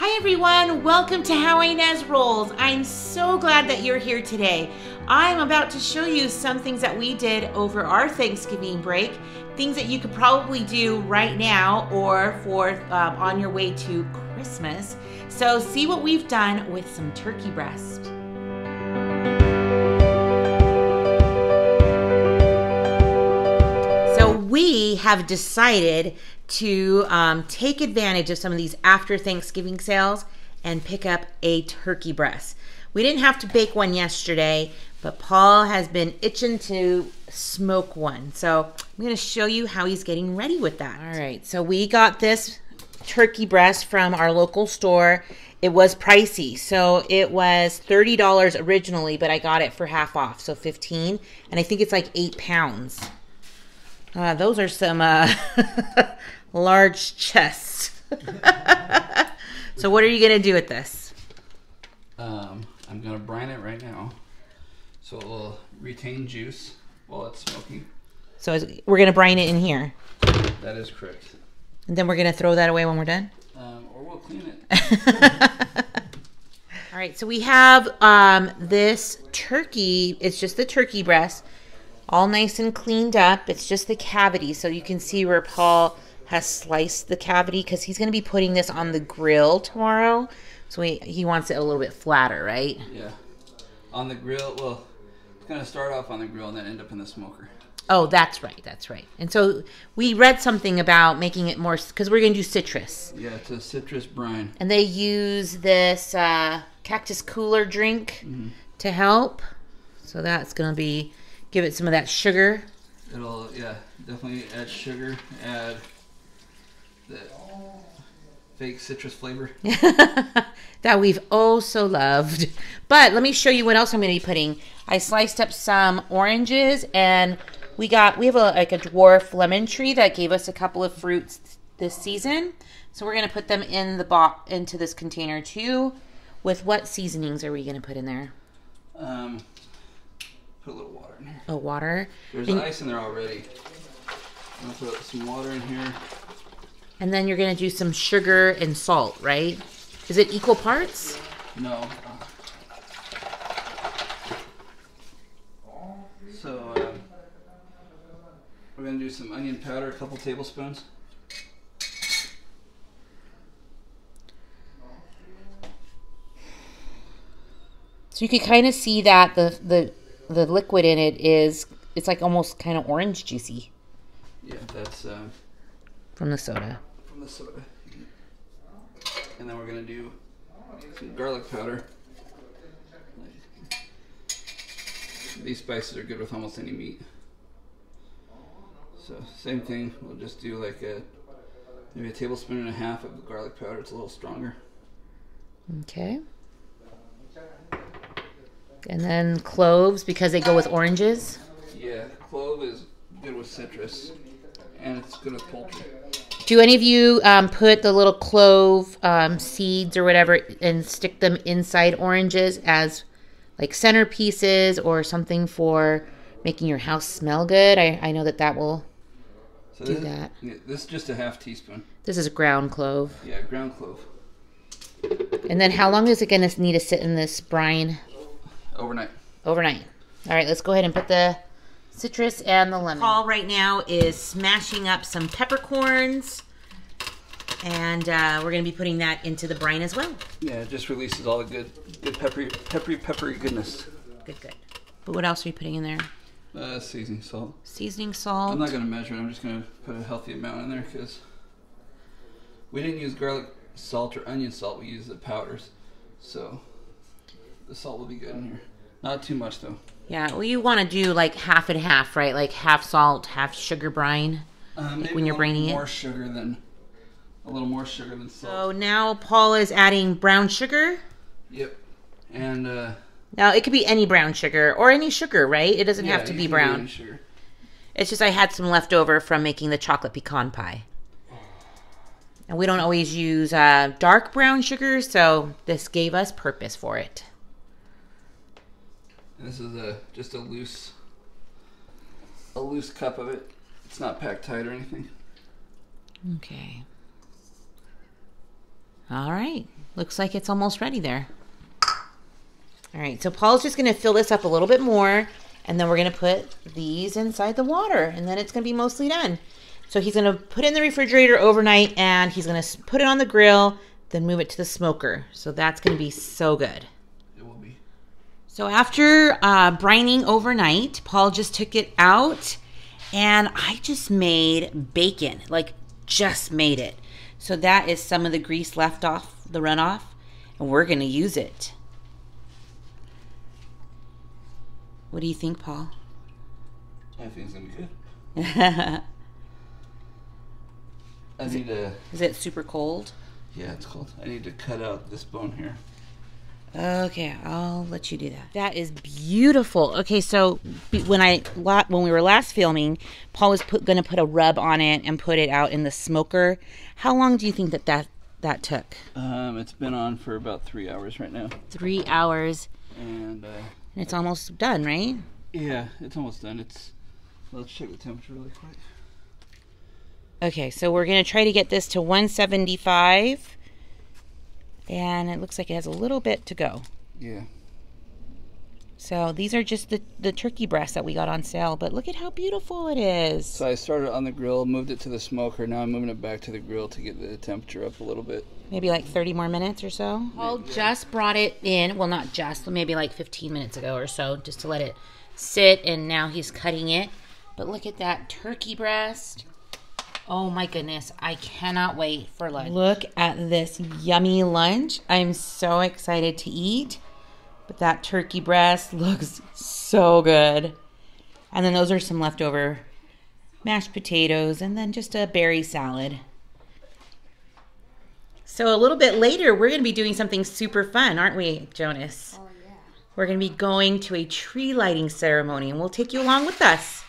Hi everyone, welcome to How Ines Rolls. I'm so glad that you're here today. I'm about to show you some things that we did over our Thanksgiving break, things that you could probably do right now or for on your way to Christmas. So see what we've done with some turkey breast. So we have decided to take advantage of some of these after Thanksgiving sales and pick up a turkey breast. We didn't have to bake one yesterday, but Paul has been itching to smoke one. So I'm going to show you how he's getting ready with that. All right, so we got this turkey breast from our local store. It was pricey, so it was $30 originally, but I got it for half off, so $15, and I think it's like 8 pounds. Those are some large chests. So what are you going to do with this? I'm going to brine it right now so it will retain juice while it's smoking. So we're going to brine it in here. That is correct. And then we're going to throw that away when we're done? Or we'll clean it. All right, so we have this turkey. It's just the turkey breast, all nice and cleaned up. It's just the cavity, so you can see where Paul has sliced the cavity because he's going to be putting this on the grill tomorrow. So he wants it a little bit flatter, right? Yeah. On the grill, well, it's going to start off on the grill and then end up in the smoker. Oh, that's right, that's right. And so we read something about making it more, because we're going to do citrus. Yeah, it's a citrus brine. And they use this cactus cooler drink to help. So that's going to be, give it some of that sugar. It'll, yeah, definitely add sugar, add the fake citrus flavor. That we've oh so loved. But let me show you what else I'm going to be putting. I sliced up some oranges, and we have like a dwarf lemon tree that gave us a couple of fruits this season. So we're going to put them in the into this container too. With what seasonings are we going to put in there? Put a little water in here. Oh, water. There's ice in there already. I'm going to put some water in here. And then you're going to do some sugar and salt, right? Is it equal parts? No. So we're going to do some onion powder, a couple tablespoons. So you can kind of see that the liquid in it it's like almost kind of orange juicy. Yeah, that's from the soda. From the soda. And then we're going to do some garlic powder. These spices are good with almost any meat. So same thing, we'll just do like maybe a tablespoon and a half of the garlic powder. It's a little stronger. Okay. And then cloves, because they go with oranges. Yeah, clove is good with citrus, and it's good with poultry. Do any of you put the little clove seeds or whatever and stick them inside oranges as like centerpieces or something for making your house smell good? I know that will do that. Yeah, this is just a half teaspoon. This is ground clove. Yeah, ground clove. And then how long is it going to need to sit in this brine? Overnight. Overnight. All right, let's go ahead and put the citrus and the lemon. Paul right now is smashing up some peppercorns, and we're going to be putting that into the brine as well. Yeah, it just releases all the good peppery goodness. Good. But what else are you putting in there? Seasoning salt. Seasoning salt. I'm not going to measure it. I'm just going to put a healthy amount in there because we didn't use garlic salt or onion salt. We used the powders, so the salt will be good in here. Not too much though. Yeah, well, you want to do like half and half, right? Like half salt, half sugar brine. Like when you're braining it. A little more sugar than salt. So now Paul is adding brown sugar. Yep. And now it could be any brown sugar or any sugar, right? It doesn't have to be brown. Sugar. It's just I had some left over from making the chocolate pecan pie. And we don't always use dark brown sugar, so this gave us purpose for it. And this is just a loose cup of it. It's not packed tight or anything. Okay. All right. Looks like it's almost ready there. All right. So Paul's just going to fill this up a little bit more. And then we're going to put these inside the water. And then it's going to be mostly done. So he's going to put it in the refrigerator overnight. And he's going to put it on the grill. Then move it to the smoker. So that's going to be so good. It will be. So after brining overnight, Paul just took it out. And I just made bacon. Like, just made it. So that is some of the grease left off the runoff, and we're going to use it. What do you think, Paul? I think it's going to be good. Is it super cold? Yeah, it's cold. I need to cut out this bone here. Okay, I'll let you do that. That is beautiful. Okay, so when we were last filming, Paul was going to put a rub on it and put it out in the smoker. How long do you think that took? It's been on for about 3 hours right now. 3 hours. And it's almost done, right? Yeah, it's almost done. Let's check the temperature really quick. Okay, so we're going to try to get this to 175. And it looks like it has a little bit to go. Yeah. So these are just the turkey breasts that we got on sale. But look at how beautiful it is. So I started on the grill, moved it to the smoker. Now I'm moving it back to the grill to get the temperature up a little bit. Maybe like 30 more minutes or so. Paul just brought it in. Well, not just, but maybe like 15 minutes ago or so, just to let it sit. And now he's cutting it. But look at that turkey breast. Oh my goodness, I cannot wait for lunch. Look at this yummy lunch. I'm so excited to eat. But that turkey breast looks so good. And then those are some leftover mashed potatoes and then just a berry salad. So a little bit later, we're going to be doing something super fun, aren't we, Jonas? Oh, yeah. We're going to be going to a tree lighting ceremony, and we'll take you along with us.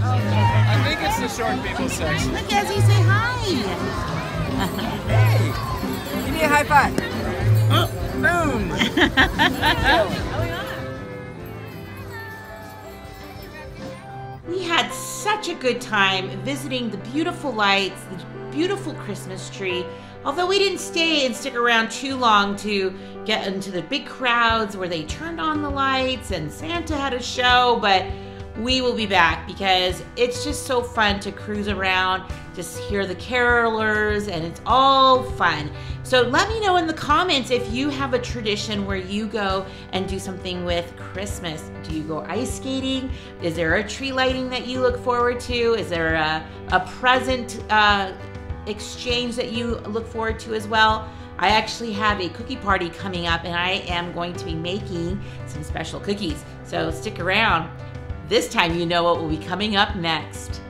I think it's the short people section. Look, Ezzy, say hi. Hey! Give me a high five. Oh, boom! We had such a good time visiting the beautiful lights, the beautiful Christmas tree. Although we didn't stay and stick around too long to get into the big crowds where they turned on the lights and Santa had a show, but we will be back because it's just so fun to cruise around, just hear the carolers, and it's all fun. So let me know in the comments if you have a tradition where you go and do something with Christmas. Do you go ice skating? Is there a tree lighting that you look forward to? Is there a present exchange that you look forward to as well? I actually have a cookie party coming up and I am going to be making some special cookies. So stick around. This time you know what will be coming up next.